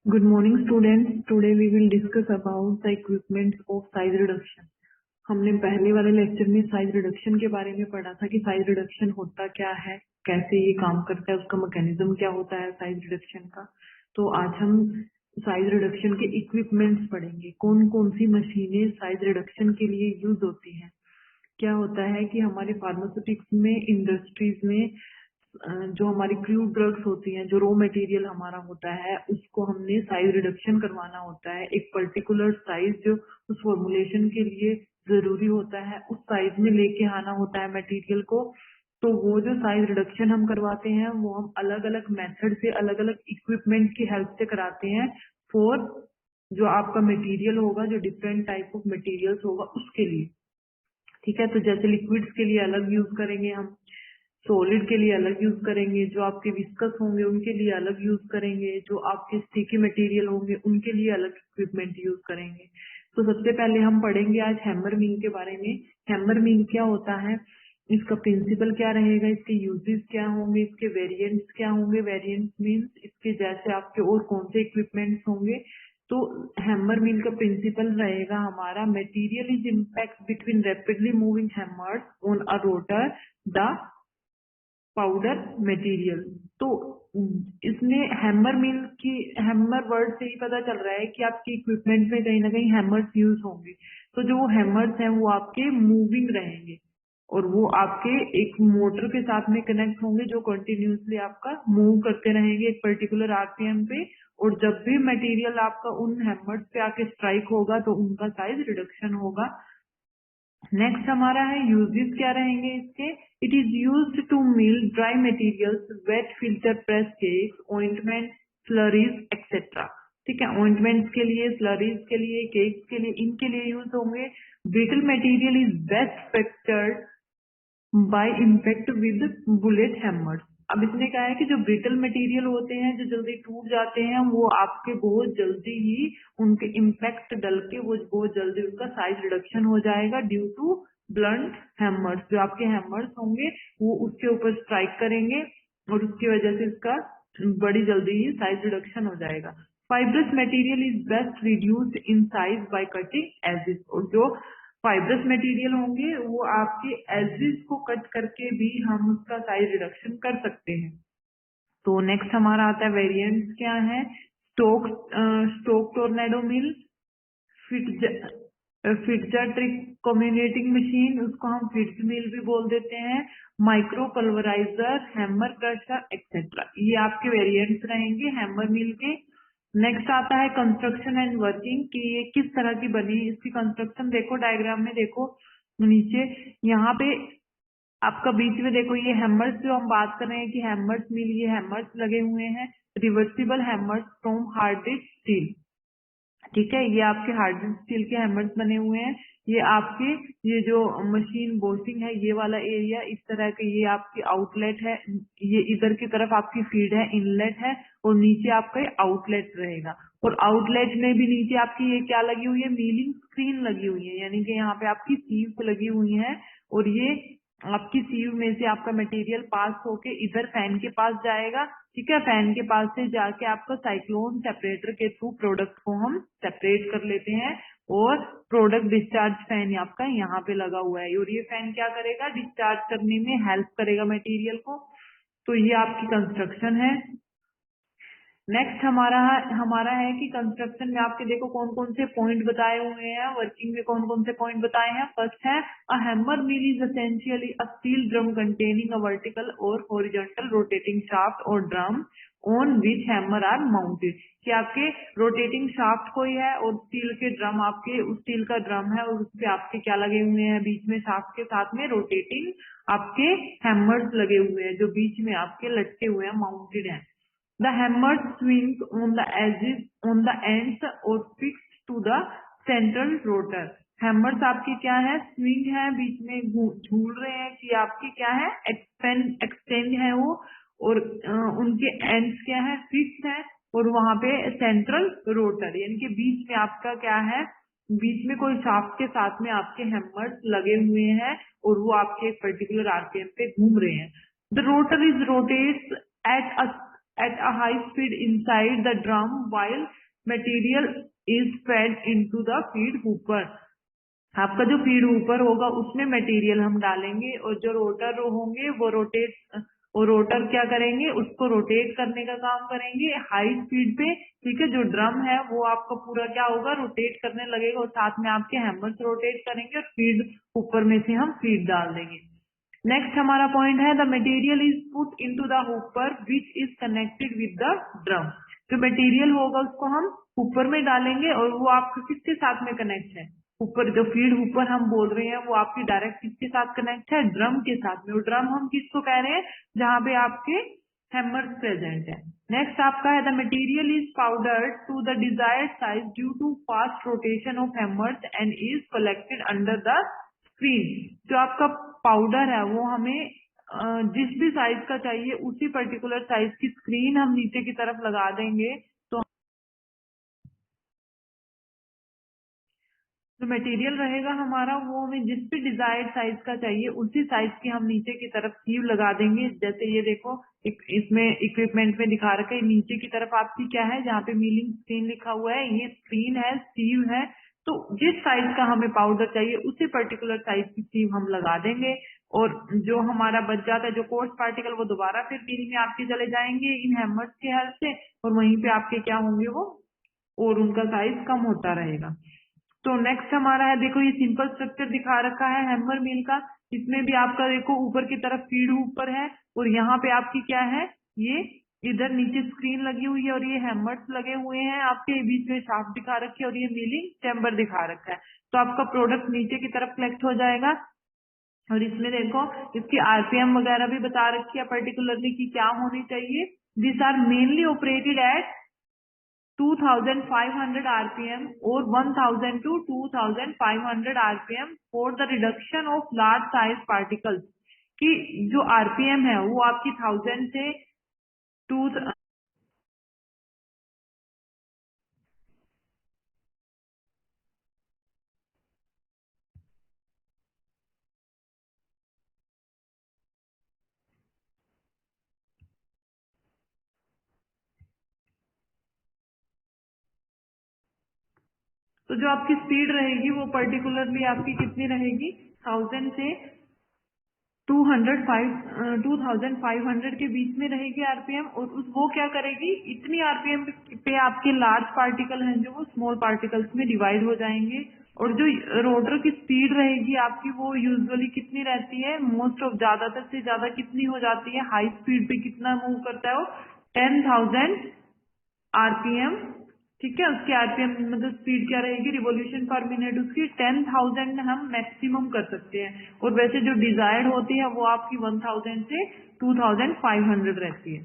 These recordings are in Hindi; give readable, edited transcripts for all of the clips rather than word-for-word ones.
Good morning students. Today we will discuss about the equipments of size reduction. हमने पहले वाले लेक्चर में साइज रिडक्शन के बारे में पढ़ा था कि साइज रिडक्शन होता क्या है, कैसे ये काम करता है, उसका मैकेनिज्म क्या होता है साइज रिडक्शन का। तो आज हम साइज रिडक्शन के इक्विपमेंट्स पढ़ेंगे। कौन कौन सी मशीनें साइज रिडक्शन के लिए यूज होती हैं। क्या होता है कि हमारे फार्मास्यूटिक्स में, इंडस्ट्रीज में जो हमारी क्रूड ड्रग्स होती हैं, जो रॉ मटेरियल हमारा होता है, उसको हमने साइज रिडक्शन करवाना होता है। एक पर्टिकुलर साइज जो उस फॉर्मुलेशन के लिए जरूरी होता है, उस साइज में लेके आना होता है मटेरियल को। तो वो जो साइज रिडक्शन हम करवाते हैं वो हम अलग अलग मेथड से, अलग अलग इक्विपमेंट की हेल्प से कराते हैं फॉर जो आपका मटेरियल होगा, जो डिफरेंट टाइप ऑफ मटेरियल्स होगा उसके लिए। ठीक है, तो जैसे लिक्विड्स के लिए अलग यूज करेंगे हम, सॉलिड के लिए अलग यूज करेंगे, जो आपके विस्कस होंगे उनके लिए अलग यूज करेंगे, जो आपके स्टिकी मटेरियल होंगे उनके लिए अलग इक्विपमेंट यूज करेंगे। तो सबसे पहले हम पढ़ेंगे आज हैमर मिल के बारे में। हैमर मिल क्या होता है, इसका प्रिंसिपल क्या रहेगा, इसके यूजेस क्या होंगे, इसके वेरिएंट्स क्या होंगे। वेरिएंट्स मीन्स इसके जैसे आपके और कौन से इक्विपमेंट्स होंगे। तो हैमर मिल का प्रिंसिपल रहेगा हमारा, material is impact between rapidly moving hammers on a rotor the powder material. तो इसमें हैमर मिल की, हैमर वर्ड से ही पता चल रहा है कि आपके इक्विपमेंट में कहीं ना कहीं हैमर्स यूज होंगे। तो जो वो हैमर्स हैं वो आपके मूविंग रहेंगे और वो आपके एक मोटर के साथ में कनेक्ट होंगे जो कंटिन्यूसली आपका मूव करते रहेंगे एक पर्टिकुलर आरपीएम पे। और जब भी मटेरियल आपका उन हैमर्स पे आके स्ट्राइक होगा तो उनका साइज रिडक्शन होगा। नेक्स्ट हमारा है यूजेस क्या रहेंगे इसके। It is used to mill dry materials, wet filter press cakes, ointment, slurries etcetera. ठीक है, ऑइंटमेंट्स के लिए, स्लरीज के लिए, केक्स के लिए, इनके लिए यूज होंगे। Brittle material is best fractured by impact with bullet hammers. अब इसने कहा है कि जो ब्रिटल मटेरियल होते हैं, जो जल्दी टूट जाते हैं, वो आपके बहुत जल्दी ही उनके इम्पैक्ट डल के वो बहुत जल्दी उनका साइज रिडक्शन हो जाएगा ड्यू टू ब्लंट हैमर्स। जो आपके हैमर्स होंगे वो उसके ऊपर स्ट्राइक करेंगे और उसकी वजह से इसका बड़ी जल्दी ही साइज रिडक्शन हो जाएगा। Fibrous material is best reduced in size by cutting edges. और जो फाइब्रस मटेरियल होंगे वो आपके एजिस को कट करके भी हम उसका साइज रिडक्शन कर सकते हैं। तो नेक्स्ट हमारा आता है वेरिएंट्स क्या है। स्टोक टोर्नेडो मिल, फिटजर ट्रिक कम्युनिकेटिंग मशीन, उसको हम फिट्ज मिल भी बोल देते हैं, micro pulveriser, hammer crusher etcetera. ये आपके वेरिएंट्स रहेंगे हैमर मिल के। नेक्स्ट आता है कंस्ट्रक्शन एंड वर्किंग कि ये किस तरह की बनी। इसकी कंस्ट्रक्शन देखो, डायग्राम में देखो नीचे, यहाँ पे आपका बीच में देखो ये हैमर्स जो हम बात कर रहे हैं कि हैमर्स मिल, ये हैमर्स लगे हुए हैं, रिवर्सिबल हैमर्स फ्रॉम हार्डेड स्टील। ठीक है, ये आपके हार्डन स्टील के हैमर्स बने हुए हैं। ये आपके, ये जो मशीन बोसिंग है, ये वाला एरिया इस तरह के, ये आपकी आउटलेट है, ये इधर की तरफ आपकी फीड है, इनलेट है, और नीचे आपका आउटलेट रहेगा। और आउटलेट में भी नीचे आपकी ये क्या लगी हुई है, मिलिंग स्क्रीन लगी हुई है, यानी कि यहाँ पे आपकी सीव्स लगी हुई है। और ये आपकी सीव में से आपका मटेरियल पास होके इधर फैन के पास जाएगा। ठीक है, फैन के पास से जाके आपको साइक्लोन सेपरेटर के थ्रू प्रोडक्ट को हम सेपरेट कर लेते हैं और प्रोडक्ट डिस्चार्ज फैन आपका यहाँ पे लगा हुआ है और ये फैन क्या करेगा, डिस्चार्ज करने में हेल्प करेगा मटेरियल को। तो ये आपकी कंस्ट्रक्शन है। नेक्स्ट हमारा है कि कंस्ट्रक्शन में आपके देखो कौन कौन से पॉइंट बताए हुए हैं, वर्किंग में कौन कौन से पॉइंट बताए हैं। फर्स्ट है a hammer mill is essentially a steel drum containing a vertical or horizontal rotating shaft or drum on which hammer are mounted. कि आपके रोटेटिंग शाफ्ट कोई है और स्टील के ड्रम, आपके उस स्टील का ड्रम है और उस पे आपके क्या लगे हुए हैं, बीच में शाफ्ट के साथ में रोटेटिंग आपके हैमर्स लगे हुए हैं जो बीच में आपके लटके हुए हैं, माउंटेड हैं। The hammer swings on the edges, on the ends or fixed to the central rotor. Hammers आपकी क्या है, स्विंग है, बीच में झूल रहे हैं कि आपकी क्या है, एक्सटेंड है वो, और उनके एंड्स क्या है, फिक्स है, और वहां पे सेंट्रल रोटर यानी कि बीच में आपका क्या है, बीच में कोई शाफ्ट के साथ में आपके हैमर्स लगे हुए हैं और वो आपके एक पर्टिकुलर आरपीएम पे घूम रहे हैं। The rotor is rotates at a high speed inside the drum while material is fed into the feed hooper. आपका जो फीड ऊपर होगा उसमें मटेरियल हम डालेंगे और जो रोटर होंगे वो रोटर क्या करेंगे, उसको रोटेट करने का काम करेंगे हाई स्पीड पे। ठीक है, जो ड्रम है वो आपका पूरा क्या होगा, रोटेट करने लगेगा और साथ में आपके हैमर्स रोटेट करेंगे और फीड ऊपर में से हम फीड डाल देंगे। नेक्स्ट हमारा पॉइंट है the material is put into the Hooper which is connected with the drum. जो मटेरियल होगा उसको हम हुपर में डालेंगे और वो आपका किसके साथ में कनेक्ट है, ऊपर जो फीड हुपर हम बोल रहे हैं वो आपकी डायरेक्ट किसके साथ कनेक्ट है, ड्रम के साथ में। ड्रम हम किसको कह रहे हैं, जहां पे आपके हैमर्स प्रेजेंट है। नेक्स्ट आपका है the material is powdered to the desired size due to fast rotation of hammers and is collected under the screen. जो आपका पाउडर है वो हमें जिस भी साइज का चाहिए उसी पर्टिकुलर साइज की स्क्रीन हम नीचे की तरफ लगा देंगे। तो जो मटेरियल रहेगा हमारा वो हमें जिस भी डिजायर्ड साइज का चाहिए उसी साइज की हम नीचे की तरफ सीव लगा देंगे। जैसे ये देखो इसमें इक्विपमेंट में दिखा रखा है, नीचे की तरफ आपकी क्या है, जहाँ पे मिलिंग स्क्रीन लिखा हुआ है, ये स्क्रीन है, सीव है। तो जिस साइज का हमें पाउडर चाहिए उसी पर्टिकुलर साइज की सीव हम लगा देंगे और जो हमारा बच जाता है जो कोर्स पार्टिकल वो दोबारा फिर मिल में आपके चले जाएंगे इन हैमर्स की हेल्प से और वहीं पे आपके क्या होंगे वो और उनका साइज कम होता रहेगा। तो नेक्स्ट हमारा है, देखो ये सिंपल स्ट्रक्चर दिखा रखा है हैमर मिल का। इसमें भी आपका देखो ऊपर की तरफ फीड ऊपर है और यहाँ पे आपकी क्या है, ये इधर नीचे स्क्रीन लगी हुई है और ये हैमर्स लगे हुए हैं आपके बीच में शाफ्ट दिखा रखे और ये मिलिंग चैम्बर दिखा रखा है। तो आपका प्रोडक्ट नीचे की तरफ कलेक्ट हो जाएगा और इसमें देखो इसकी आरपीएम वगैरह भी बता रखी है पर्टिकुलरली कि क्या होनी चाहिए। This are mainly operated at 2500 RPM or 1000 to 2500 RPM for the reduction of large size particles। कि जो RPM है वो आपकी 1000 से 2। तो जो आपकी स्पीड रहेगी वो पर्टिकुलरली आपकी कितनी रहेगी, 1000 से 2500 के बीच में रहेगी आरपीएम। और वो क्या करेगी, इतनी आरपीएम पे आपके लार्ज पार्टिकल हैं जो वो स्मॉल पार्टिकल्स में डिवाइड हो जाएंगे। और जो रोटर की स्पीड रहेगी आपकी वो यूजुअली कितनी रहती है, मोस्ट ऑफ ज्यादातर से ज्यादा कितनी हो जाती है, हाई स्पीड पे कितना मूव करता है वो 10,000 आरपीएम। ठीक है, उसकी आरपीएम मतलब स्पीड क्या रहेगी, रिवॉल्यूशन पर मिनट उसकी 10,000 हम मैक्सिमम कर सकते हैं। और वैसे जो डिजायर्ड होती है वो आपकी 1000 से 2500 रहती है।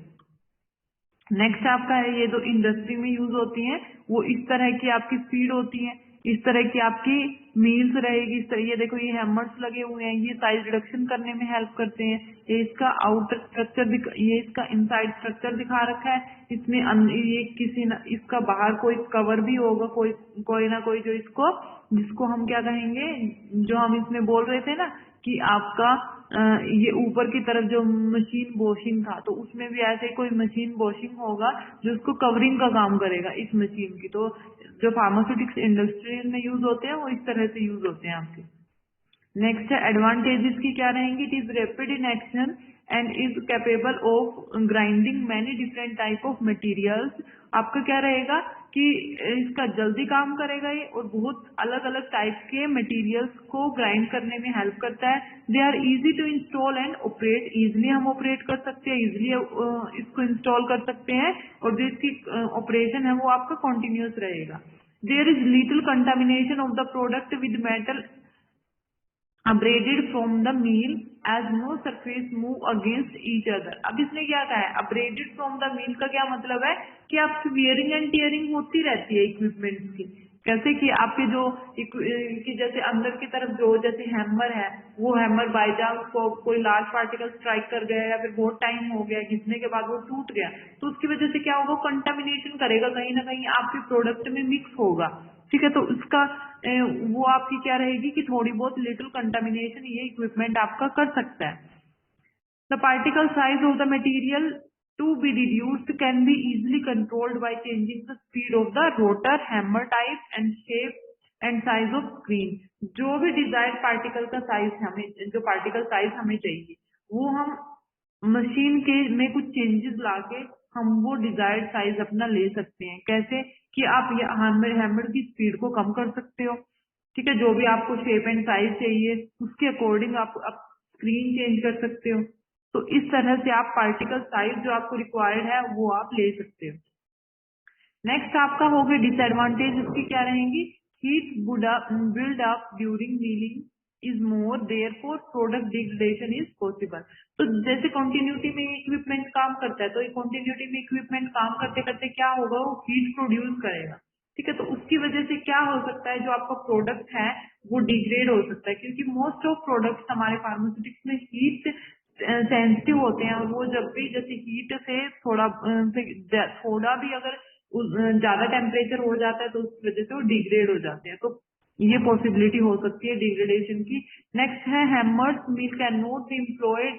नेक्स्ट आपका है, ये जो इंडस्ट्री में यूज होती है वो इस तरह की आपकी स्पीड होती है, इस तरह की आपकी मील्स रहेगी। इस तरह ये देखो ये हैमर्स लगे हुए हैं, ये साइज रिडक्शन करने में हेल्प करते हैं। ये इसका आउटर स्ट्रक्चर ये इसका इनसाइड स्ट्रक्चर दिखा रखा है। इसमें ये किसी न इसका बाहर कोई कवर भी होगा, कोई ना कोई जो इसको जिसको हम क्या कहेंगे, जो हम इसमें बोल रहे थे ना कि आपका ये ऊपर की तरफ जो मशीन वॉशिंग था तो उसमें भी ऐसे कोई मशीन वॉशिंग होगा जो उसको कवरिंग का काम करेगा इस मशीन की। तो जो फार्मास्यूटिक्स इंडस्ट्री में यूज होते हैं वो इस तरह से यूज होते हैं आपके। नेक्स्ट है एडवांटेजेस की क्या रहेंगी, it is rapid in action and is capable of grinding many different type of materials. आपका क्या रहेगा कि इसका जल्दी काम करेगा ये और बहुत अलग अलग टाइप के मटेरियल्स को ग्राइंड करने में हेल्प करता है। They are easy to install and operate, easily हम ऑपरेट कर सकते हैं, इजिली इसको इंस्टॉल कर सकते हैं और जो इसकी ऑपरेशन है वो आपका कॉन्टिन्यूस रहेगा। There is little contamination of the product with metal abraded from the meal as no surface move against each other। अब इसने क्या कहा है, abraded from the meal का क्या मतलब है कि आपकी वियरिंग एंड टीयरिंग होती रहती है इक्विपमेंट्स की। कैसे कि आपके जो कि जैसे अंदर की तरफ जो जैसे हैमर है वो हैमर बाय चांस कोई लार्ज पार्टिकल स्ट्राइक कर गया या फिर बहुत टाइम हो गया घिसने के बाद वो टूट गया तो उसकी वजह से क्या होगा, कंटामिनेशन करेगा, कहीं ना कहीं आपके प्रोडक्ट में मिक्स होगा। ठीक है, तो उसका वो आपकी क्या रहेगी कि थोड़ी बहुत लिटिल कंटामिनेशन ये इक्विपमेंट आपका कर सकता है। The particle size of the material to be reduced can be easily controlled by changing the speed of the rotor, hammer type and shape and size of screen. जो भी डिजायर्ड पार्टिकल का साइज हमें, जो पार्टिकल साइज हमें चाहिए वो हम मशीन के में कुछ चेंजेस लाके हम वो डिजायर्ड साइज अपना ले सकते हैं। कैसे कि आप हैमर की स्पीड को कम कर सकते हो, ठीक है, जो भी आपको शेप एंड साइज चाहिए उसके अकॉर्डिंग आप स्क्रीन चेंज कर सकते हो। तो इस तरह से आप पार्टिकल साइज जो आपको रिक्वायर्ड है वो आप ले सकते हो। नेक्स्ट आपका हो गया डिसएडवांटेज, इसकी क्या रहेंगी? Heat build up during milling is more, therefore product degradation is possible. तो जैसे कंटिन्यूटी में इक्विपमेंट काम करता है, तो कंटिन्यूटी में इक्विपमेंट काम करते करते क्या होगा, वो हीट प्रोड्यूस करेगा, ठीक है। तो उसकी वजह से क्या हो सकता है, जो आपका प्रोडक्ट है वो डिग्रेड हो सकता है, क्योंकि मोस्ट ऑफ प्रोडक्ट्स हमारे फार्मास्यूटिक्स में हीट सेंसिटिव होते हैं, और वो जब भी जैसे हीट से थोड़ा भी अगर ज्यादा टेम्परेचर हो जाता है तो उस वजह से वो डिग्रेड हो जाते हैं। तो ये पॉसिबिलिटी हो सकती है डिग्रेडेशन की। नेक्स्ट है hammers mill can not be employed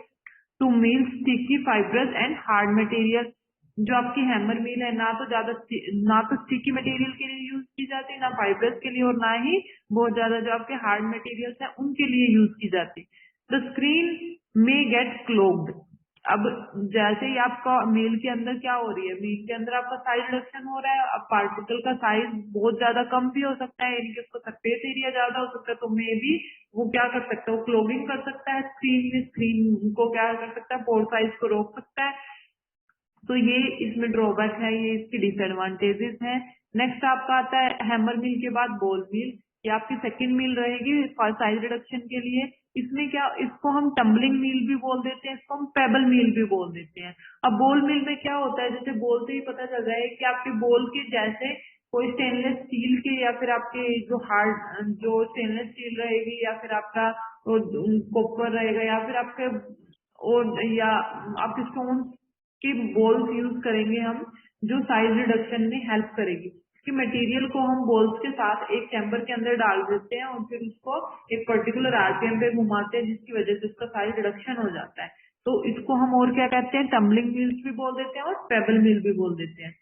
to mill sticky fibrous and hard material. जो आपकी हैमर मिल है ना तो स्टिकी मटेरियल के लिए यूज की जाती है, ना फाइब्रस के लिए, और ना ही बहुत ज्यादा जो आपके हार्ड मटेरियल्स है उनके लिए यूज की जाती है। The screen may gate clogged. अब जैसे ही आपका मेल के अंदर क्या हो रही है, मेल के अंदर आपका साइज रिडक्शन हो रहा है, अब पार्टिकल का साइज बहुत ज्यादा कम भी हो सकता है, यानी कि उसका सरफेस एरिया ज्यादा हो सकता है, तो मे भी वो क्या कर सकता है, वो क्लोगिंग कर सकता है स्क्रीन में, स्क्रीन को क्या कर सकता है, पोर साइज को रोक सकता है। तो ये इसमें ड्रॉबैक है, ये इसकी डिसएडवांटेजेस है। नेक्स्ट आपका आता है हैमर मिल के बाद बॉल मिल, ये आपकी सेकंड मिल रहेगी साइज रिडक्शन के लिए। इसमें क्या, इसको हम टम्बलिंग मिल भी बोल देते हैं, इसको हम पेबल मिल भी बोल देते हैं। अब बॉल मिल में क्या होता है, जैसे बोल से ही पता चल रहा है कि आपके बॉल के जैसे कोई स्टेनलेस स्टील के या फिर आपके जो स्टेनलेस स्टील रहेगी या फिर आपका कॉपर रहेगा या फिर आपके और या आपके स्टोन की बॉल्स यूज करेंगे हम, जो साइज रिडक्शन में हेल्प करेगी। कि मटेरियल को हम बॉल्स के साथ एक चैम्बर के अंदर डाल देते हैं और फिर उसको एक पर्टिकुलर आरपीएम पे घुमाते हैं, जिसकी वजह से उसका साइज रिडक्शन हो जाता है। तो इसको हम और क्या कहते हैं, टम्बलिंग मिल्स भी बोल देते हैं और पेबल मिल भी बोल देते हैं।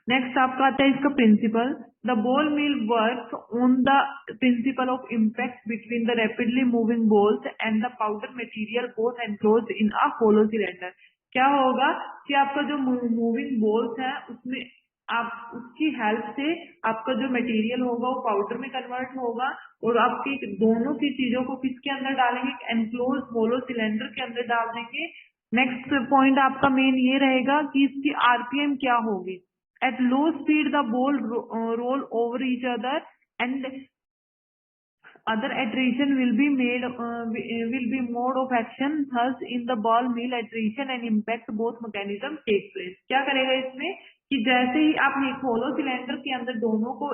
नेक्स्ट आपका आता है इसका principle. The ball mill work on the principle of impact between the rapidly moving balls and the powder material both enclosed in a hollow cylinder. क्या होगा कि आपका जो मूविंग बॉल्स है उसमें आप उसकी हेल्प से आपका जो मटेरियल होगा वो पाउडर में कन्वर्ट होगा, और आपकी दोनों की चीजों को किसके अंदर डालेंगे, एनक्लोज होलो सिलेंडर के अंदर डाल देंगे। नेक्स्ट पॉइंट आपका मेन ये रहेगा कि इसकी आरपीएम क्या होगी। At low speed, the ball roll over each other, and other attrition will be mode of action. Thus, in the ball mill, attrition and impact both mechanism take place. क्या करेगा इसमें कि जैसे ही आप एक होलो सिलेंडर के अंदर दोनों को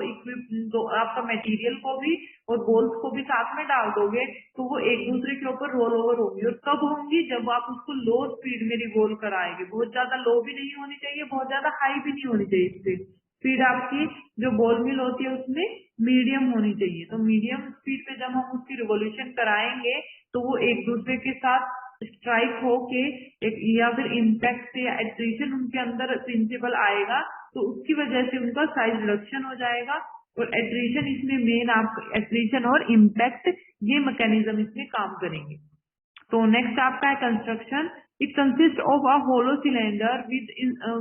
आपका मटेरियल को भी और बॉल्स को भी साथ में डाल दोगे, तो वो एक दूसरे के ऊपर रोल ओवर होंगी। और कब होंगी, जब आप उसको लो स्पीड में रिवॉल्व कराएंगे। बहुत ज्यादा लो भी नहीं होनी चाहिए, बहुत ज्यादा हाई भी नहीं होनी चाहिए। स्पीड आपकी जो बॉल मिल होती है उसमें मीडियम होनी चाहिए। तो मीडियम स्पीड पे जब हम उसकी रिवॉल्यूशन कराएंगे तो वो एक दूसरे के साथ स्ट्राइक होके एक या फिर इम्पैक्ट से या एट्रीशन उनके अंदर प्रिंसिपल आएगा, तो उसकी वजह से उनका साइज रिडक्शन हो जाएगा। और एट्रीशन इसमें मेन, आप एट्रीशन और इम्पैक्ट ये मैकेनिज्म इसमें काम करेंगे। तो नेक्स्ट आपका है construction. It consist of a hollow cylinder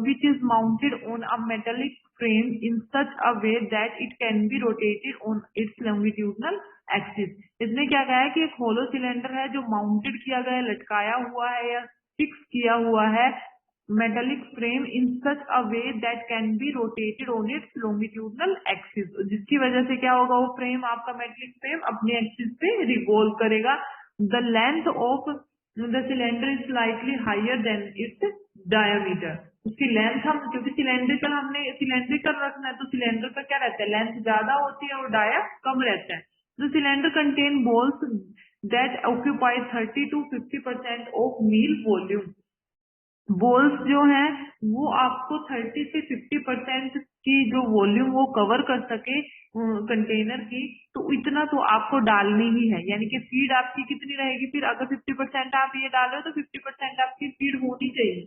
which is mounted on a metallic frame in such a way that it can be rotated on its longitudinal axis। इसमें क्या कहा है कि एक होलो सिलेंडर है जो माउंटेड किया गया है, लटकाया हुआ है या फिक्स किया हुआ है metallic frame in such a way that can be rotated on its longitudinal axis, जिसकी वजह से क्या होगा, वो फ्रेम आपका मेटेलिक फ्रेम अपने एक्सिस पे रिवॉल्व करेगा। The length of the cylinder is slightly higher than its diameter. उसकी लेंथ हम, क्योंकि हमने सिलेंड्रिकल रखना है तो सिलेंडर का क्या रहता है, लेंथ ज्यादा होती है और डाया कम रहता है। The cylinder contain balls that occupy 30 to 50% of mill volume. Balls जो हैं वो आपको 30 से 50% की जो वॉल्यूम वो कवर कर सके कंटेनर की, तो इतना तो आपको डालनी ही है। यानी कि फीड आपकी कितनी रहेगी, फिर अगर 50% आप ये डाल रहे हो तो 50% आपकी फीड होनी चाहिए।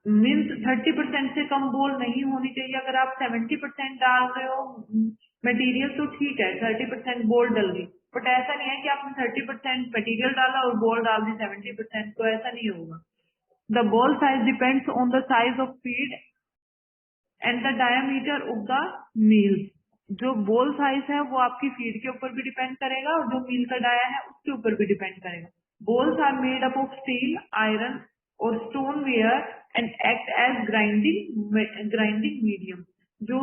मीन्स 30% से कम बोल नहीं होनी चाहिए। अगर आप 70% डाल रहे हो मटेरियल तो ठीक है, 30% बोल डल गई, बट ऐसा नहीं है कि आपने 30% मटेरियल डाला और बोल डाल दी 70%, तो ऐसा नहीं होगा। The ball size depends on the size of feed and the diameter of the mill. जो बोल साइज है वो आपकी फीड के ऊपर भी डिपेंड करेगा और जो मील का डाया है उसके ऊपर भी डिपेंड करेगा। Balls are made up of steel, iron और stoneware and act as grinding medium. जो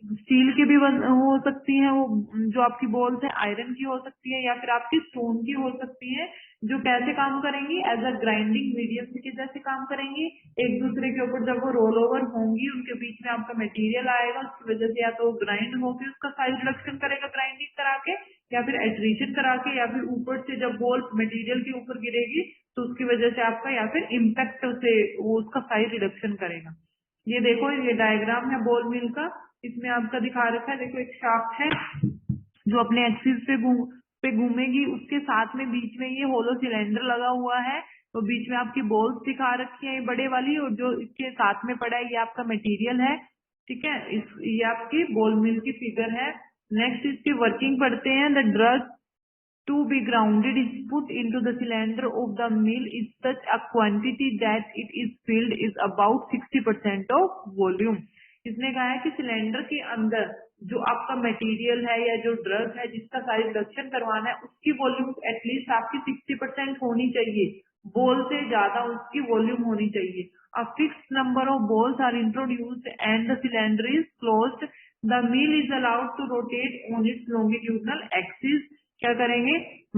स्टील की भी हो सकती है, वो जो आपकी बॉल्स है आयरन की हो सकती है या फिर आपकी स्टोन की हो सकती है, जो कैसे काम करेंगी, एज अ ग्राइंडिंग मीडियम के जैसे काम करेंगी। एक दूसरे के ऊपर जब वो रोल ओवर होंगी उनके बीच में आपका मटेरियल आएगा, उसकी वजह से या तो ग्राइंड होकर उसका साइज रिडक्शन करेगा ग्राइंडिंग करा के, या फिर एट्रीशन करा के, या फिर ऊपर से जब बॉल मटेरियल के ऊपर गिरेगी तो उसकी वजह से आपका, या फिर इम्पैक्ट से वो उसका साइज रिडक्शन करेगा। ये देखो, ये डायग्राम है बॉल मिल का। इसमें आपका दिखा रखा है, देखो एक शाफ्ट है जो अपने एक्सिस पे घूमेगी, उसके साथ में बीच में ये होलो सिलेंडर लगा हुआ है, तो बीच में आपकी बॉल्स दिखा रखी है ये बड़े वाली, और जो इसके साथ में पड़ा है ये आपका मटेरियल है। ठीक है, ये आपकी बॉल मिल की फिगर है। नेक्स्ट इसकी वर्किंग पढ़ते हैं। The drug to be grounded is put into the cylinder of the mill is such a quantity that it is filled is about 60% of volume। इसने कहा है कि सिलेंडर के अंदर जो आपका मटेरियल है या जो ड्रग है जिसका साइज रिडक्शन करवाना है उसकी वॉल्यूम एटलीस्ट आपकी 60% होनी चाहिए, बोल से ज्यादा उसकी वॉल्यूम होनी चाहिए। A fixed number of balls are introduced and the cylinder is closed. The mill is allowed to rotate on its longitudinal axis। क्या करेंगे,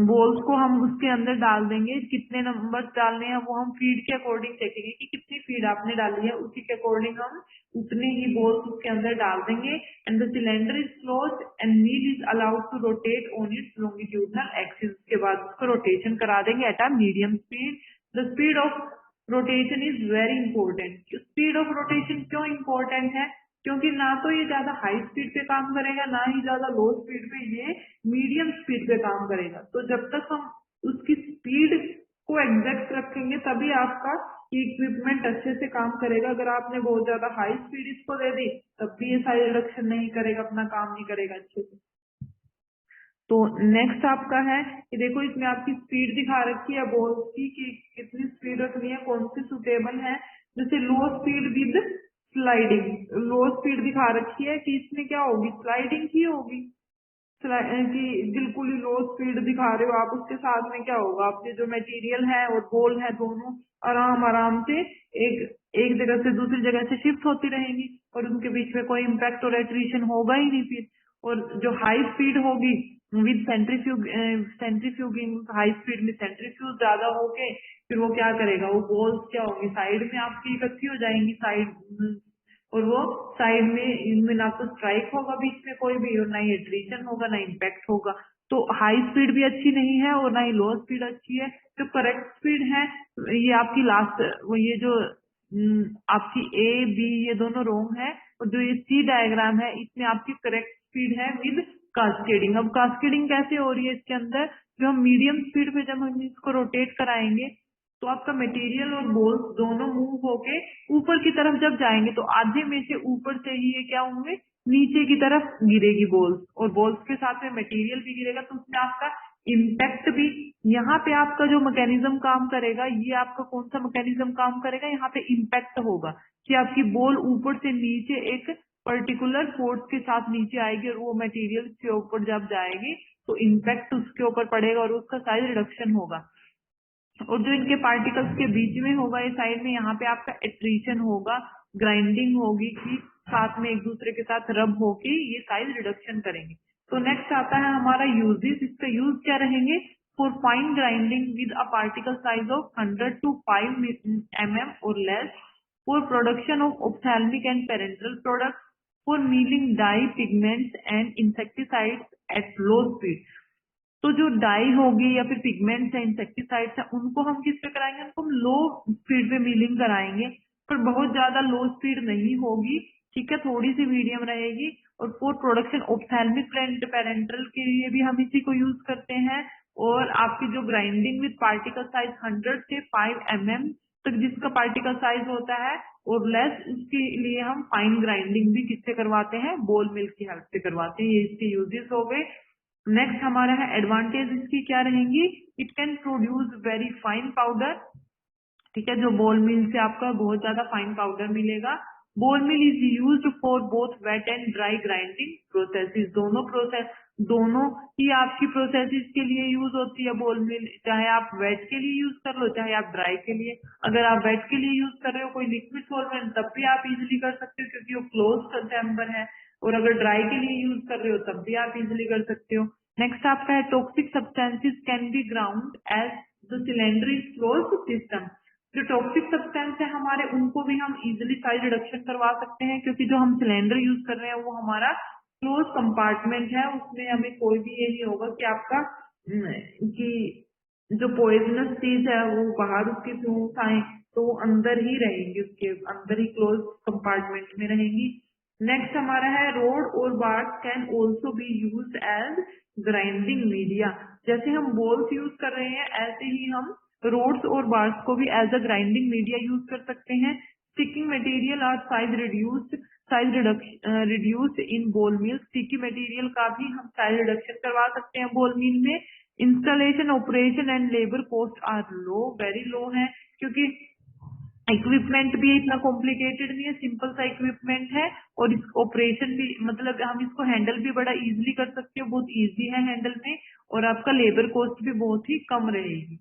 बॉल्स को हम उसके अंदर डाल देंगे, कितने नंबर डालने हैं वो हम फीड के अकॉर्डिंग देखेंगे कि कितनी फीड आपने डाली है, उसी के अकॉर्डिंग हम उतने ही बॉल्स उसके अंदर डाल देंगे। And the cylinder is closed and mill is allowed to rotate on its longitudinal axis. उसके बाद उसको रोटेशन करा देंगे at a medium speed. The speed of rotation is very important. Speed of rotation क्यों इंपॉर्टेंट है, क्योंकि ना तो ये ज्यादा हाई स्पीड पे काम करेगा ना ही ज्यादा लो स्पीड पे, ये मीडियम स्पीड पे काम करेगा। तो जब तक हम उसकी स्पीड को एग्जैक्ट रखेंगे तभी आपका इक्विपमेंट अच्छे से काम करेगा। अगर आपने बहुत ज्यादा हाई स्पीड इसको दे दी तब भी ये साइज रिडक्शन नहीं करेगा, अपना काम नहीं करेगा अच्छे से। तो नेक्स्ट आपका है कि देखो इसमें आपकी स्पीड दिखा रखी है बॉल्स की कि कितनी स्पीड रखनी है, कौन सी सुटेबल है। जैसे लो speed with sliding, low speed दिखा रखी है कि इसमें क्या होगी, स्लाइडिंग ही होगी। कि बिल्कुल ही लो स्पीड दिखा रहे हो आप, उसके साथ में क्या होगा, आपके जो मटेरियल है और बॉल है दोनों आराम आराम से एक एक जगह से दूसरी जगह से शिफ्ट होती रहेंगी और उनके बीच में कोई इम्पैक्ट और एट्रीशन होगा ही नहीं फिर। और जो हाई स्पीड होगी विद सेंट्रीफ्यूगिंग, हाई स्पीड में सेंट्रीफ्यूज ज्यादा होके फिर वो क्या करेगा, वो बॉल्स क्या होंगी साइड में आपकी इकट्ठी हो जाएंगी साइड, और वो साइड में इनमें ना तो स्ट्राइक होगा बीच में कोई भी, और ना ही एट्रीशन होगा ना इम्पैक्ट होगा। तो हाई स्पीड भी अच्छी नहीं है और ना ही लो स्पीड अच्छी है। जो करेक्ट स्पीड है ये आपकी लास्ट, वो ये जो आपकी ए बी ये दोनों रोंग है, और जो ये सी डायग्राम है इसमें आपकी करेक्ट स्पीड है विद कास्केडिंग। अब कास्केडिंग कैसे हो रही है इसके अंदर, जो हम मीडियम स्पीड पे जब हम इसको रोटेट कराएंगे तो आपका मटेरियल और बॉल्स दोनों मूव होके ऊपर की तरफ जब जाएंगे तो आधे में से ऊपर से ही ये क्या होंगे, नीचे की तरफ गिरेगी बॉल्स, और बॉल्स के साथ में मटेरियल भी गिरेगा, तो उसमें आपका इम्पैक्ट भी, यहाँ पे आपका जो मैकेनिज्म काम करेगा, ये आपका कौन सा मैकेनिज्म काम करेगा, यहाँ पे इम्पैक्ट होगा कि आपकी बॉल ऊपर से नीचे एक पर्टिकुलर फोर्स के साथ नीचे आएगी और वो मटेरियल के ऊपर जब जाएगी तो इम्पैक्ट उसके ऊपर पड़ेगा और उसका साइज रिडक्शन होगा। और जो इनके पार्टिकल्स के बीच में होगा ये साइड में, यहाँ पे आपका एट्रीशन होगा, ग्राइंडिंग होगी कि साथ में एक दूसरे के साथ रब होके ये साइज रिडक्शन करेंगे। तो नेक्स्ट आता है हमारा यूजेस। इसका यूज क्या रहेंगे, for fine grinding with a particle size of 100 to 5 mm or less, for production of ophthalmic and parenteral products, for milling dye pigments and insecticides at low speed. तो जो डाई होगी या फिर पिगमेंट्स है, इंसेक्टिसाइड्स है, उनको हम किस पे कराएंगे, उनको हम लो स्पीड पे मीलिंग कराएंगे, पर बहुत ज्यादा लो स्पीड नहीं होगी, ठीक है, थोड़ी सी मीडियम रहेगी। और for production ophthalmic and parental के लिए भी हम इसी को यूज करते हैं। और आपकी जो ग्राइंडिंग विद पार्टिकल साइज 100 से 5 mm तो जिसका पार्टिकल साइज होता है और लेस, उसके लिए हम फाइन ग्राइंडिंग भी किससे करवाते हैं, बॉल मिल की हेल्प से करवाते हैं। ये इसके यूजेस हो गए। नेक्स्ट हमारा है एडवांटेज इसकी क्या रहेंगी, it can produce very fine powder. ठीक है, जो बॉल मिल से आपका बहुत ज्यादा फाइन पाउडर मिलेगा। Ball mill is used for both wet and dry grinding processes, दोनों ही आपकी प्रोसेसेस के लिए यूज होती है बॉल मिल, चाहे आप वेट के लिए यूज कर लो चाहे आप ड्राई के लिए। अगर आप वेट के लिए यूज कर रहे हो कोई लिक्विड सॉल्वेंट तब भी आप इजिली कर सकते हो क्योंकि वो क्लोज्ड चैम्बर है, और अगर ड्राई के लिए यूज कर रहे हो तब भी आप इजिली कर सकते हो। नेक्स्ट आपका है toxic substances can be ground as the cylinder is closed system. जो टॉक्सिक सब्सटेंस है हमारे, उनको भी हम इजिली साइज रिडक्शन करवा सकते हैं क्योंकि जो हम सिलेंडर यूज कर रहे हैं वो हमारा क्लोज कंपार्टमेंट है, उसमें हमें कोई भी ये नहीं होगा कि आपका कि जो पॉइजनस चीज है वो बाहर उसके फ्यूम्स आए, तो वो अंदर ही रहेंगी, उसके अंदर ही क्लोज कंपार्टमेंट में रहेंगी। नेक्स्ट हमारा है रोड और bars can also be use as grinding media. जैसे हम बॉल्स यूज कर रहे हैं ऐसे ही हम रोड्स और बार्स को भी as a grinding media use कर सकते हैं। स्टिकिंग मटेरियल और size reduced in ball mill, sticky material का भी हम साइज रिडक्शन करवा सकते हैं बॉल मिल में। Installation operation and labour cost are low, very low है क्योंकि इक्विपमेंट भी इतना कॉम्प्लिकेटेड नहीं है, सिंपल सा इक्विपमेंट है, और इस ऑपरेशन भी मतलब हम इसको हैंडल भी बड़ा इजीली कर सकते हो, बहुत इजी है हैंडल में, और आपका लेबर कॉस्ट भी बहुत ही कम रहेगी।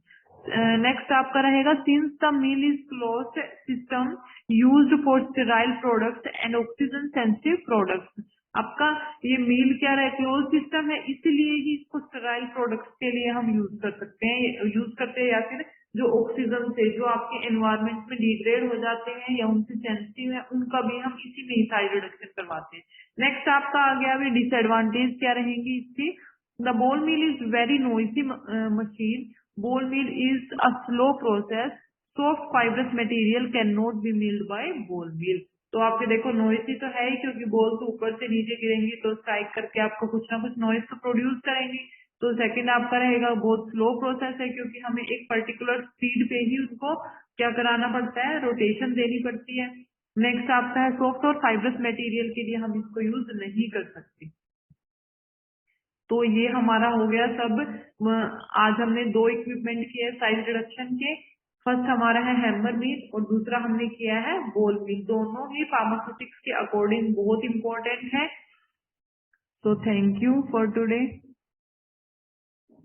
नेक्स्ट आपका रहेगा since the mill is closed system used for sterile products and oxygen sensitive products. आपका ये मिल क्या है, क्लोज सिस्टम है, इसलिए ही इसको स्टेराइल प्रोडक्ट्स के लिए हम यूज कर सकते हैं, यूज करते हैं, या फिर जो ऑक्सीजन से जो आपके एनवायरमेंट में डिग्रेड हो जाते हैं या उनसे सेंसिटिव है उनका भी हम इसी में ही साइज रिडक्शन करवाते हैं। नेक्स्ट आपका आ गया अभी डिसएडवांटेज क्या रहेंगी इसकी। The ball mill is very noisy machine, ball mill is a slow process, soft fibrous material cannot be milled by ball mill। तो आपके देखो नॉइसी तो है ही क्योंकि बॉल तो ऊपर से नीचे गिरेंगी तो स्ट्राइक करके आपको कुछ ना कुछ नॉइस तो प्रोड्यूस करेंगी। तो सेकंड आपका रहेगा बहुत स्लो प्रोसेस है क्योंकि हमें एक पर्टिकुलर स्पीड पे ही उनको क्या कराना पड़ता है, रोटेशन देनी पड़ती है। नेक्स्ट आपका है सॉफ्ट और फाइब्रस मटेरियल के लिए हम इसको यूज नहीं कर सकते। तो ये हमारा हो गया सब। आज हमने दो इक्विपमेंट किए साइज रिडक्शन के। फर्स्ट हमारा है हैमर मिल और दूसरा हमने किया है बॉल मिल। दोनों ही फार्मास्यूटिक्स के अकॉर्डिंग बहुत इंपॉर्टेंट है। So thank you for today.